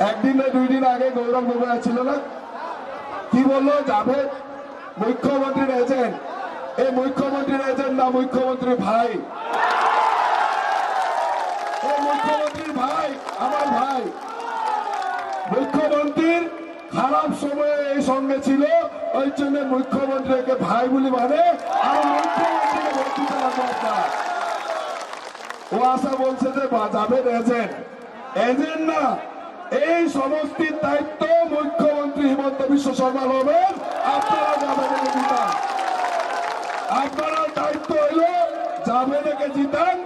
একদিন না 2 দিন আগে গৌরব গগৈ ছিল না, কি বললো? জাভেদ মুখ্যমন্ত্রীর এজেন্ট। এই মুখ্যমন্ত্রীর এজেন্ট না, মুখ্যমন্ত্রীর ভাই। এই মুখ্যমন্ত্রীর ভাই, আমার ভাই। মুখ্যমন্ত্রীর খারাপ সময়ে এই সঙ্গে ছিল, ওই জন্য মুখ্যমন্ত্রীকে ভাই বলি মানে। আর মুখ্যমন্ত্রীকে বক্তৃতা রাখবো আপনার। ও আশা বলছে যে জাভেদ এজেন্ট। এজেন্ট না, এই সমষ্টির দায়িত্ব মুখ্যমন্ত্রী হিমন্ত বিশ্ব শর্মা হবেন। আপনারা জাভেদকে জিতান। আপনারা দায়িত্ব হইল জাভেদকে জিতান।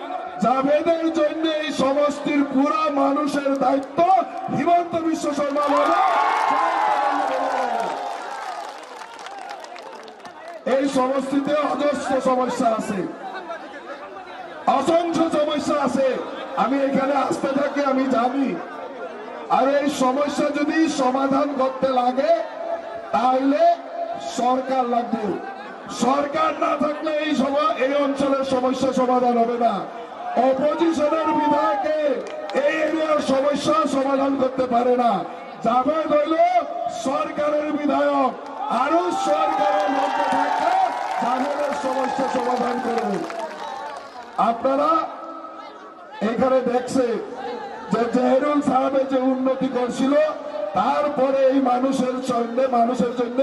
জাভেদের জন্য এই সমষ্টির পুরা মানুষের দায়িত্ব হিমন্ত বিশ্ব শর্মা হবে। এই সমষ্টিতে অজস্র সমস্যা আছে, অসংখ্য সমস্যা আছে। আমি এখানে আসতে থাকি, আমি জানি। আর এই সমস্যা যদি সমাধান করতে লাগে তাহলে সরকার লাগবে। সরকার না থাকলে এই অঞ্চলের সমস্যা সমাধান হবে না। অপোজিশনের বিধায়কে এই এরিয়ার সমস্যা সমাধান করতে পারে না। জাভেদ হইল সরকারের বিধায়ক, আরো সরকারের মধ্যে থাকলে জাভেদের সমস্যা সমাধান করবে। আপনারা এখানে দেখছে যে জহিরুল সাহেবের যে উন্নতি করছিল, তারপরে এই মানুষের জন্য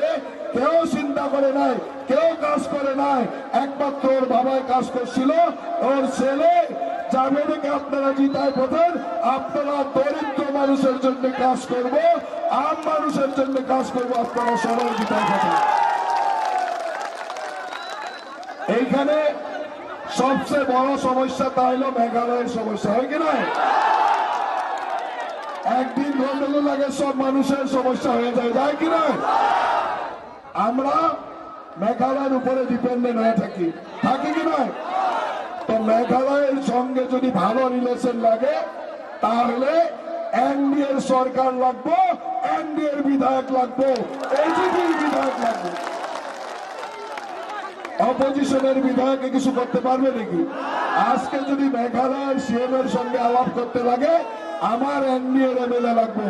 কেউ চিন্তা করে নাই, কেউ কাজ করে নাই। একমাত্র ওর বাবাই কাজ করছিল। ওর ছেলে জাভেদকে আপনারা জিতায় পথেন। আপনারা দরিদ্র মানুষের জন্য কাজ করব, আম মানুষের জন্য কাজ করব। আপনারা সবাই জিতায় পথেন। এইখানে সবচেয়ে বড় সমস্যা তা হলো মেঘালয়ের সমস্যা, হয় কি নয়? একদিন গন্ডগোল লাগে সব মানুষের সমস্যা হয়ে যায় কি নয়? আমরা মেঘালয়ের উপরে ডিপেন্ডেন্ট হয়ে থাকি কি নয়? তো মেঘালয়ের সঙ্গে যদি ভালো রিলেশন লাগে তাহলে এনডিএর সরকার লাগবো, এনডিএর বিধায়ক লাগবো, এজিপির বিধায়ক লাগবে। অপোজিশনের বিধায়কে কিছু করতে পারবে নাকি? আজকে যদি মেঘালয়ের সিএম এর সঙ্গে আলাপ করতে লাগে, আমার এনডিএর এমএলএ লাগবো,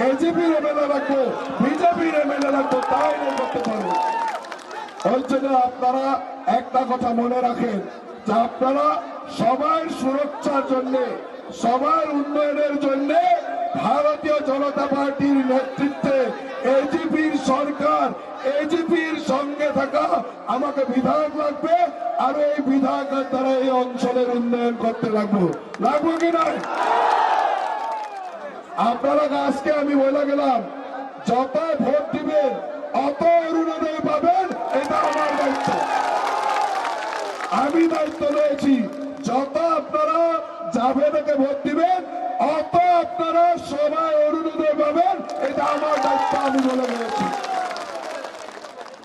এজিপির এমএলএ লাগবো, বিজেপির এমএলএ লাগবো, তাই করতে পারবো। ওই জন্য আপনারা একটা কথা মনে রাখেন যে আপনারা সবার সুরক্ষার জন্য, সবার উন্নয়নের জন্য ভারতীয় জনতা পার্টির নেতৃত্বে এজিপির সরকার, এজিপির সঙ্গে থাকা আমাকে বিধায়ক লাগবে। আর এই বিধায়কের দ্বারা এই অঞ্চলের উন্নয়ন করতে লাগবো কি নয়? আপনারা আজকে আমি বলে গেলাম, যত ভোট দিবেন অত অরুণোদয় পাবেন, এটা আমার দায়িত্ব। আমি দায়িত্ব নিয়েছি, যত আপনারা জাভেদকে ভোট দিবেন অত আপনারা সবাই